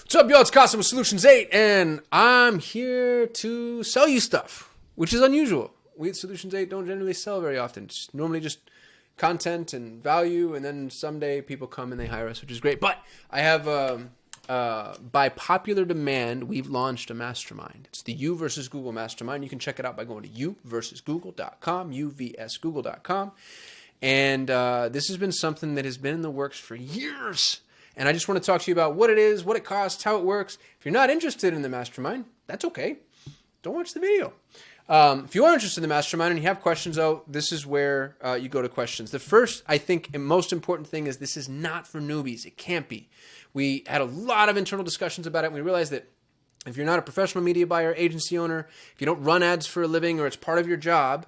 What's up, y'all? It's Casa with Solutions 8, and I'm here to sell you stuff, which is unusual. We at Solutions 8 don't generally sell very often. It's normally just content and value, and then someday people come and they hire us, which is great. But I have, by popular demand, we've launched a mastermind. It's the You versus Google Mastermind. You can check it out by going to youversusgoogle.com, uvsgoogle.com. And this has been something that has been in the works for years. And I just want to talk to you about what it is, what it costs, how it works. If you're not interested in the mastermind, that's okay. Don't watch the video. If you are interested in the mastermind and you have questions, though, this is where you go to questions. The first, I think, and most important thing is this is not for newbies. It can't be. We had a lot of internal discussions about it, and we realized that if you're not a professional media buyer, agency owner, if you don't run ads for a living or it's part of your job,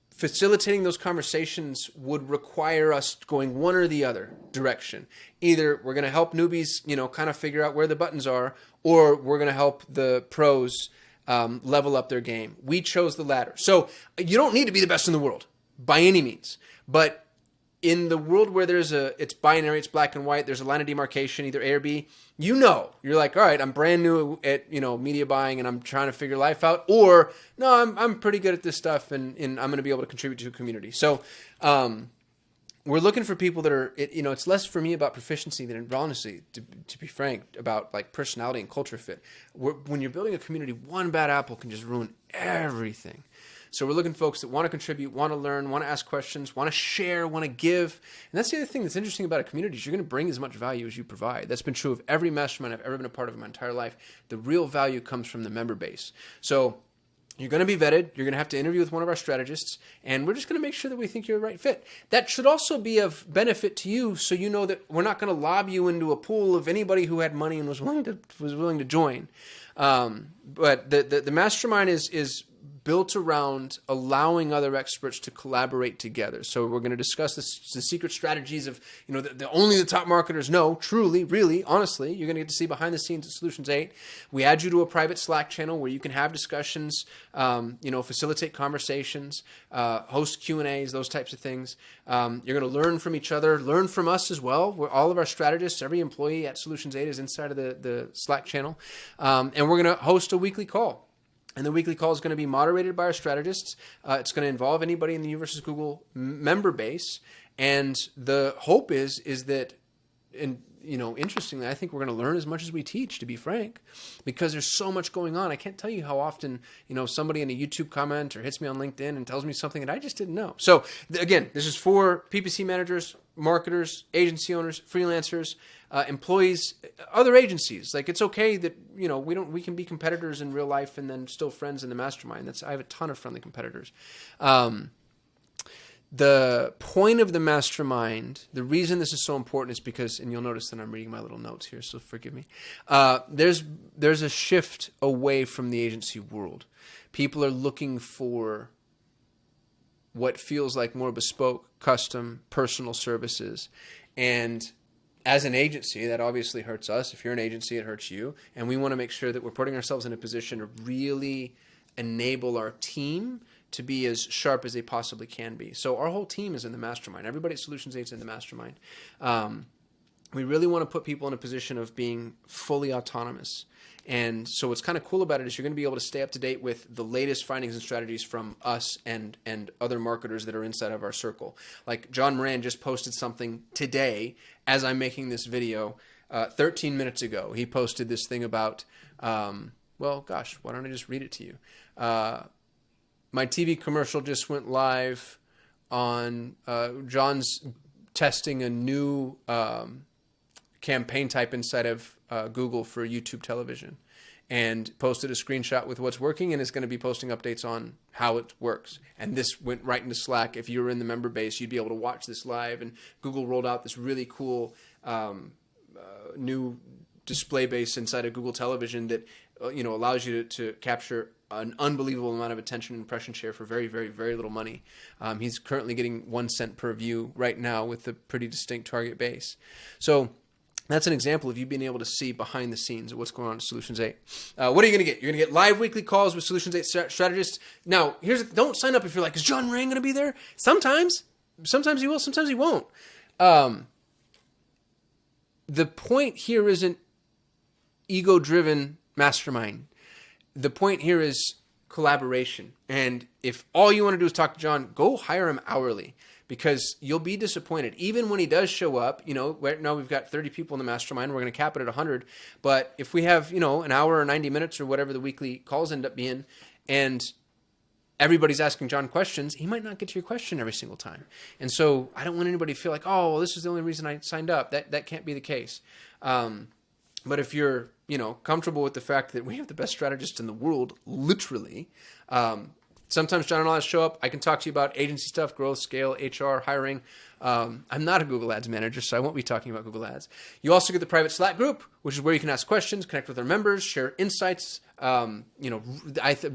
facilitating those conversations would require us going one or the other direction. Either we're going to help newbies, kind of figure out where the buttons are, or we're going to help the pros level up their game. We chose the latter. So you don't need to be the best in the world by any means, but in the world where it's binary, it's black and white, there's a line of demarcation, either A or B, you're like, all right, I'm brand new at, media buying and I'm trying to figure life out, or no, I'm pretty good at this stuff and I'm going to be able to contribute to a community. So, we're looking for people that are, it's less for me about proficiency than honestly, to be frank, about like personality and culture fit. When you're building a community, one bad apple can just ruin everything. So we're looking for folks that want to contribute, want to learn, want to ask questions, want to share, want to give. And that's the other thing that's interesting about a community is you're going to bring as much value as you provide. That's been true of every mastermind I've ever been a part of in my entire life. The real value comes from the member base. So you're going to be vetted. You're going to have to interview with one of our strategists, and we're just going to make sure that we think you're the right fit. That should also be of benefit to you, so you know that we're not going to lob you into a pool of anybody who had money and was willing to join. But the mastermind is built around allowing other experts to collaborate together. So we're going to discuss the secret strategies of, only the top marketers know, truly, really, honestly. You're going to get to see behind the scenes at Solutions 8. We add you to a private Slack channel where you can have discussions, facilitate conversations, host Q&As, those types of things. You're going to learn from each other, learn from us as well. All of our strategists, every employee at Solutions 8 is inside of the Slack channel. And we're going to host a weekly call. And the weekly call is going to be moderated by our strategists. It's going to involve anybody in the You versus Google member base. And the hope is that, interestingly, I think we're going to learn as much as we teach, to be frank, because there's so much going on. I can't tell you how often, somebody in a YouTube comment or hits me on LinkedIn and tells me something that I just didn't know. So again, this is for PPC managers, marketers, agency owners, freelancers, employees, other agencies. Like, it's okay that, we can be competitors in real life and then still friends in the mastermind. I have a ton of friendly competitors. The point of the mastermind, the reason this is so important is because, and you'll notice that I'm reading my little notes here, so forgive me. There's a shift away from the agency world. People are looking for what feels like more bespoke, custom, personal services. And as an agency, that obviously hurts us. If you're an agency, it hurts you. And we want to make sure that we're putting ourselves in a position to really enable our team to be as sharp as they possibly can be. So our whole team is in the mastermind. Everybody at Solutions 8 is in the mastermind. We really want to put people in a position of being fully autonomous. And so what's kind of cool about it is you're going to be able to stay up to date with the latest findings and strategies from us and other marketers that are inside of our circle. Like John Moran just posted something today as I'm making this video 13 minutes ago. He posted this thing about, why don't I just read it to you? My TV commercial just went live on John's testing a new campaign type inside of Google for YouTube television, and posted a screenshot with what's working, and is going to be posting updates on how it works. And this went right into Slack. If you were in the member base, you'd be able to watch this live. And Google rolled out this really cool new display base inside of Google Television that allows you to capture an unbelievable amount of attention and impression share for very, very, very little money. He's currently getting 1 cent per view right now with a pretty distinct target base. So that's an example of you being able to see behind the scenes of what's going on at Solutions 8. What are you going to get? You're going to get live weekly calls with Solutions 8 strategists. Now, don't sign up if you're like, is John Moran going to be there? Sometimes he will, sometimes he won't. the point here isn't ego-driven mastermind. The point here is collaboration. And if all you want to do is talk to John, go hire him hourly, because you'll be disappointed. Even when he does show up, right now we've got 30 people in the mastermind. We're going to cap it at 100. But if we have, an hour or 90 minutes or whatever the weekly calls end up being, and everybody's asking John questions, he might not get to your question every single time. And so I don't want anybody to feel like, oh, well, this is the only reason I signed up. That can't be the case. But if you're, comfortable with the fact that we have the best strategist in the world, literally, sometimes John and I'll show up. I can talk to you about agency stuff, growth, scale, HR, hiring. I'm not a Google Ads manager, so I won't be talking about Google Ads. You also get the private Slack group, which is where you can ask questions, connect with our members, share insights. I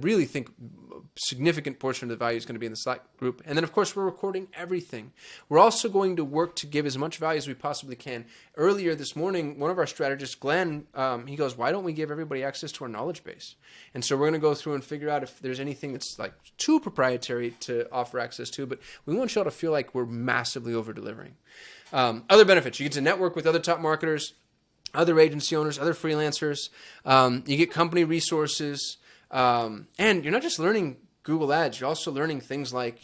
really think a significant portion of the value is going to be in the Slack group. And then, of course, we're recording everything. We're also going to work to give as much value as we possibly can. Earlier this morning, one of our strategists, Glenn, he goes, why don't we give everybody access to our knowledge base? And so we're going to go through and figure out if there's anything that's like too proprietary to offer access to, but we want you all to feel like we're massively over-delivering. Other benefits, you get to network with other top marketers, other agency owners, other freelancers. You get company resources, and you're not just learning Google Ads. You're also learning things like,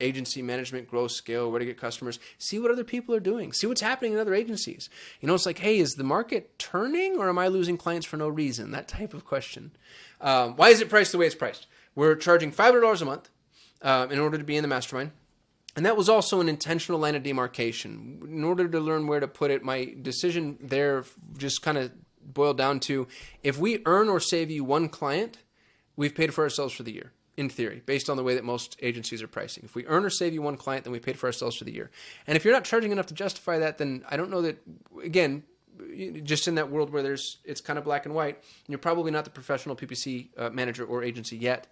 agency management, growth, scale, where to get customers. See what other people are doing. See what's happening in other agencies. It's like, hey, is the market turning, or am I losing clients for no reason? That type of question. Why is it priced the way it's priced? We're charging $500 a month in order to be in the mastermind. And that was also an intentional line of demarcation. In order to learn where to put it, my decision there just kind of boiled down to, if we earn or save you one client, we've paid for ourselves for the year, in theory, based on the way that most agencies are pricing. If we earn or save you one client, then we paid for ourselves for the year. And if you're not charging enough to justify that, then I don't know that, again, just in that world where it's kind of black and white, you're probably not the professional PPC manager or agency yet.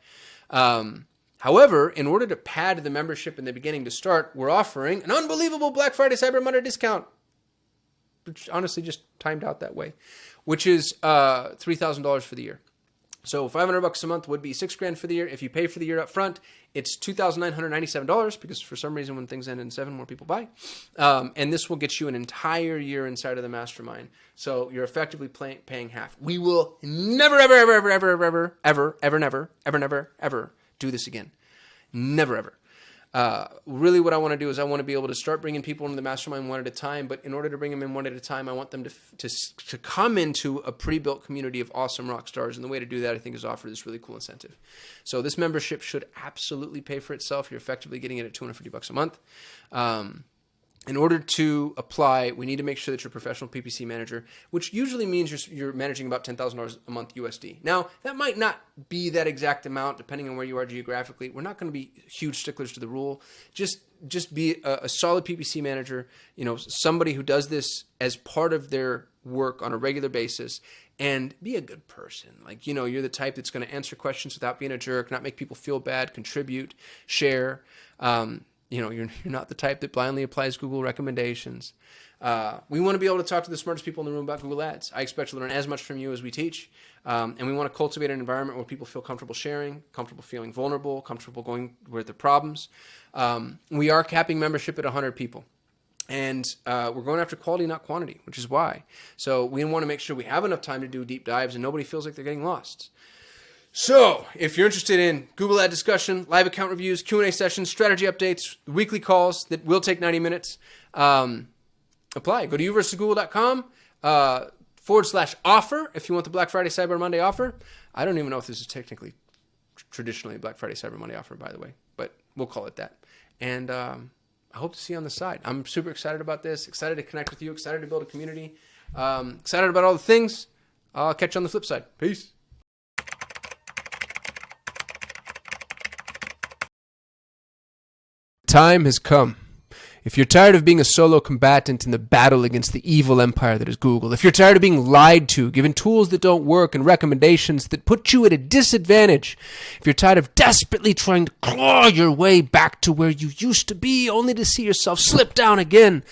However, in order to pad the membership in the beginning to start, we're offering an unbelievable Black Friday Cyber Monday discount, which honestly just timed out that way, which is $3,000 for the year. So $500 a month would be $6,000 for the year. If you pay for the year up front, it's $2,997, because for some reason when things end in 7, more people buy. And this will get you an entire year inside of the mastermind. So you're effectively paying half. We will never, ever, ever, ever, ever, ever, ever, ever, ever, never, ever, never, ever do this again. Never, ever. Really what I want to do is I want to be able to start bringing people into the mastermind one at a time, but in order to bring them in one at a time, I want them to come into a pre-built community of awesome rock stars, and the way to do that, I think, is offer this really cool incentive. So this membership should absolutely pay for itself. You're effectively getting it at $250 a month. In order to apply, we need to make sure that you're a professional PPC manager, which usually means you're managing about $10,000 a month USD. Now, that might not be that exact amount depending on where you are geographically. We're not going to be huge sticklers to the rule. Just be a solid PPC manager, somebody who does this as part of their work on a regular basis, and be a good person. Like, you're the type that's going to answer questions without being a jerk, not make people feel bad, contribute, share. You're not the type that blindly applies Google recommendations. We want to be able to talk to the smartest people in the room about Google Ads. I expect to learn as much from you as we teach. And we want to cultivate an environment where people feel comfortable sharing, comfortable feeling vulnerable, comfortable going with their problems. We are capping membership at 100 people. And we're going after quality, not quantity, which is why. So we want to make sure we have enough time to do deep dives and nobody feels like they're getting lost. So, if you're interested in Google Ad discussion, live account reviews, Q&A sessions, strategy updates, weekly calls that will take 90 minutes, apply. Go to uversusgoogle.com /offer if you want the Black Friday Cyber Monday offer. I don't even know if this is technically traditionally a Black Friday Cyber Monday offer, by the way, but we'll call it that. And I hope to see you on the side. I'm super excited about this, excited to connect with you, excited to build a community, excited about all the things. I'll catch you on the flip side. Peace. Time has come. If you're tired of being a solo combatant in the battle against the evil empire that is Google, if you're tired of being lied to, given tools that don't work and recommendations that put you at a disadvantage, if you're tired of desperately trying to claw your way back to where you used to be only to see yourself slip down again,